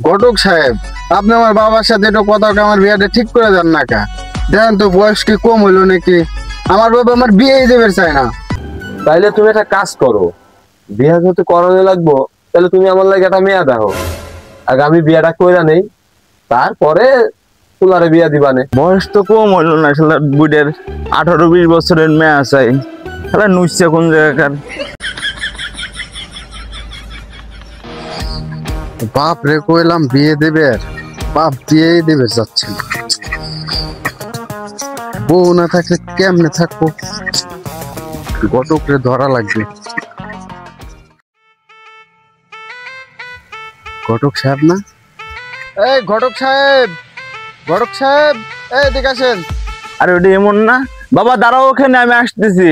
ঘটক সাহেব, আপনি আমার বাবার সাথে একটু কথা কয়ে আমার বিয়েটা ঠিক করে দেন না কা। দেখেন তো বয়স কি কম হইলো নাকি? আমার বাবা আমার বিয়েই দেবে চায় না। তাইলে তুমি একটা কাজ করো, বিয়া যেহেতু করানো লাগবো, তাহলে তুমি আমার লাগে একটা মেয়া দেখো। আগে আমি বিয়াটা কইরা নেই, তারপরে তুলারে বিয়া দিবানে। বয়স তো কম হইলো না, শালা বুড়ের 18-20 বছরের মেয়ে চাই। শালা নুইছে কোন জায়গাকার। বাপ রে কইলাম বিয়ে দেবে, আর বাপ দিয়েই দেবে যাচ্ছে না। বউ না থাকলে কেমনে থাকবো? ঘটক রে ধরা লাগবে। ঘটক সাহেব না? এই ঘটক সাহেব, ঘটক সাহেব, এই এদিকে আসেন। আরে ওটা এমন না, বাবা দাঁড়াও ওখানে, আমি আসতেছি।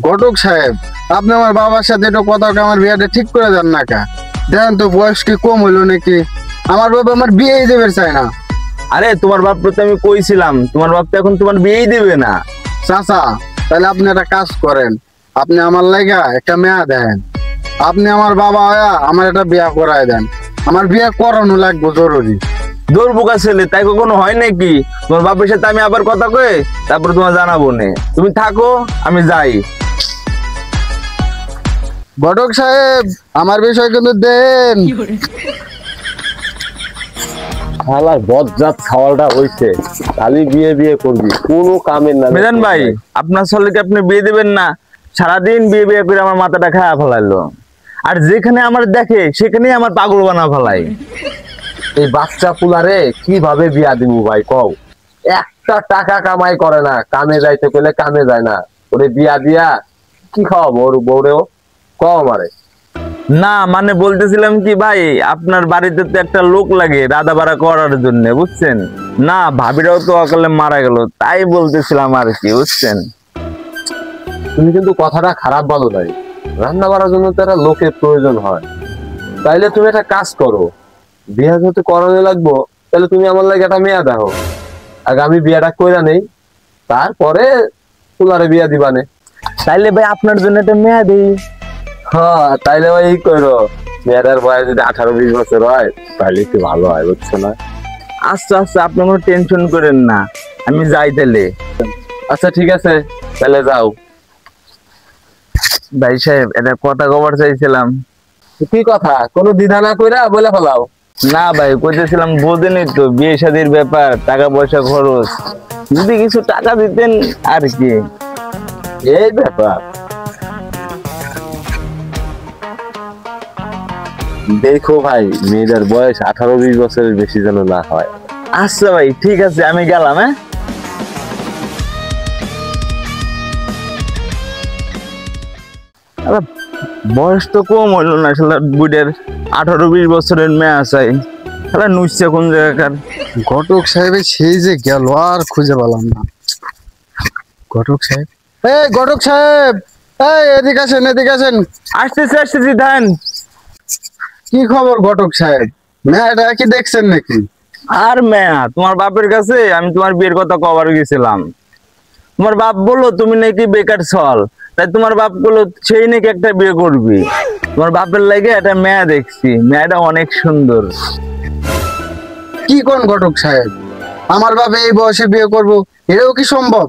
ঘটক সাহেব, আপনি আমার বাবার সাথে একটু কথা কয়ে আমার বিয়েটা ঠিক করে দেন না কা। দেখেন তো বয়স কি কম হইলো নাকি? আমার বাবা আমার বিয়েই দেবে চায় না। আরে তোমার বাপ তো আমি কইছিলাম, তোমার বাপ তো এখন তোমার বিয়েই দেবে না। চাচা, তাহলে আপনি একটা কাজ করেন, আপনি আমার লাগা একটা মেয়া দেন। আপনি আমার বাবা হয়া আমার একটা বিয়া করায় দেন। আমার বিয়ে করানো লাগবে জরুরি। দৌড় বোকা ছেলে, তাই কখনো হয় নাকি? তোমার বাপের সাথে আমি আবার কথা কয়ে তারপর তোমার জানাবো নে। তুমি থাকো, আমি যাই। ঘটক সাহেব, আমার বিষয় কিন্তু দেন। শালার বজ্জাত ছাওয়ালটা হইছে, খালি বিয়ে বিয়ে করবি, কোনো কামের না। মিজান ভাই, আপনার ছেলেকে আপনি বিয়ে দিবেন না? সারাদিন বিয়ে বিয়ে করে আমার মাথাটা খায়া ফেলাইলো। আর যেখানে আমার দেখে সেখানেই আমার পাগল বানা ফেলাই। এই বাচ্চা পুলারে কিভাবে বিয়া দিব ভাই কও? একটা টাকা কামাই করে না, কামে যাইতে গেলে কামে যায় না, ওরে বিয়া দিয়া কি খাওয়াবো ওর বউরেও? কও আমারে। না মানে বলতেছিলাম কি ভাই, আপনার বাড়িতে তো একটা লোক লাগে রাধা বাড়া করার জন্য, বুঝছেন না? ভাবিরাও তো অকালে মারা গেল, তাই বলতেছিলাম আর কি, বুঝছেন? তুমি কিন্তু কথাটা খারাপ বলো নাই, রান্না বাড়ার জন্য তো একটা লোকের প্রয়োজন হয়। তাইলে তুমি একটা কাজ করো, বিয়া যেহেতু করানো লাগবো, তাহলে তুমি আমার লাগে একটা মেয়া দেখো। আগে আমি বিয়াটা কইরা নেই, তারপরে তুলারে বিয়া দিবানে। তাইলে ভাই আপনার জন্য একটা মেয়া দেই। হ্যাঁ, তাইলে ভাই এই করো, মেয়েটার বয়স যদি 18-20 বছর হয় তাহলে একটু ভালো হয়, বুঝছো না? আচ্ছা আচ্ছা, আপনি কোনো টেনশন করেন না, আমি যাই তাহলে। আচ্ছা ঠিক আছে, তাহলে যাও। ভাই সাহেব, এটা কথা কবার চাইছিলাম। কি কথা? কোনো দ্বিধা না কইরা বলে ফেলাও। না ভাই, কইতেছিলাম বোঝেনই তো বিয়ে শাদীর ব্যাপার, টাকা পয়সা খরচ, যদি কিছু টাকা দিতেন আর কি। এই ব্যাপার, দেখো ভাই, মেয়েদের বয়স 18-20 বছরের বেশি যেন না হয়। আচ্ছা ভাই, ঠিক আছে, আমি গেলাম। হ্যাঁ, আরে বয়স তো কম হইলো না, শালা বুড়ের 18-20 বছরের মেয়ে চাই। শালা নুইছে কোন জায়গাকার। ঘটক সাহেবের সেই যে গেল, আর খুঁজে পেলাম না। ঘটক সাহেব, এই ঘটক সাহেব, এই এদিকে আসেন, এদিকে আসেন। আসতেছি আসতেছি, ধান। কি খবর ঘটক সাহেব? মেয়েটা কি দেখছেন নাকি? আর মেয়া, তোমার বাপের কাছে আমি তোমার বিয়ের কথা কবার গেছিলাম। তোমার বাপ বললো তুমি নাকি বেকার ছল, তাই তোমার বাপ বললো সেই নাকি একটা বিয়ে করবি। তোমার বাপের লাগে একটা মেয়া দেখছি, মেয়াটা অনেক সুন্দর। কি কোন ঘটক সাহেব, আমার বাবা এই বয়সে বিয়ে করব, এটাও কি সম্ভব?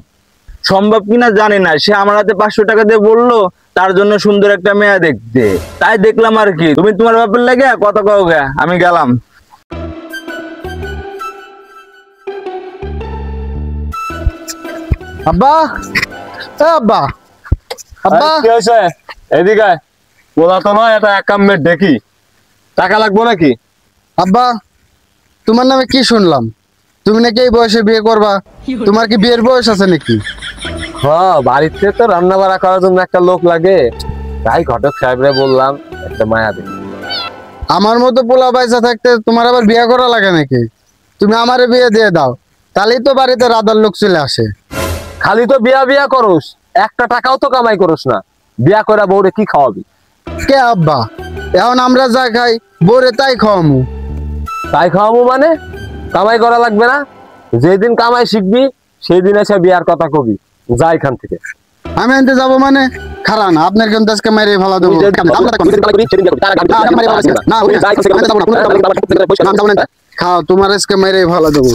সম্ভব কিনা জানি না, সে আমার হাতে 500 টাকা দিয়ে বললো তার জন্য সুন্দর একটা মেয়া দেখতে, তাই দেখলাম আর কি। তুমি তোমার বাপের লাগে কথা কও গে, আমি গেলাম। আব্বা, আব্বা, আব্বা, কি হয়েছে? এদিকে বলা তো নয়, এটা একাম্মের দেখি, টাকা লাগবো নাকি? আব্বা, তোমার নামে কি শুনলাম? তুমি নাকি এই বয়সে বিয়ে করবা? তোমার কি বিয়ের বয়স আছে নাকি? হ্যাঁ, বাড়িতে তো রান্না বাড়া করার জন্য একটা লোক লাগে, তাই ঘটক সাহেবরে বললাম একটা মায়া দিই। আমার মতো পোলা পয়সা থাকতে তোমার আবার বিয়ে করা লাগে নাকি? তুমি আমারে বিয়ে দিয়ে দাও, তাহলেই তো বাড়িতে রাধার লোক চলে আসে। খালি তো বিয়া বিয়া করস, একটা টাকাও তো কামাই করস না, বিয়া করা বউরে কি খাওয়াবি? কে আব্বা, এখন আমরা যা খাই বোরে তাই খাওয়ামু। তাই খাওয়াবো মানে? কামাই করা লাগবে না? যেদিন কামাই শিখবি সেই দিন এসে বিয়ার কথা কবি, যা এখান থেকে। আমি আনতে যাবো মানে? খারা না আপনার কিন্তু আজকে মেরে ফেলা দেবো খাও তোমার আজকে মেরে ফেলা দেবো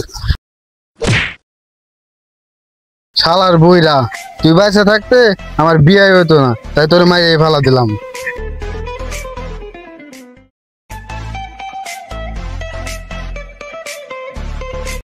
শালার বইরা তুই বাইসে থাকতে আমার বিয়ে হইতো না তাই তোর মাইরে ফেলা দিলাম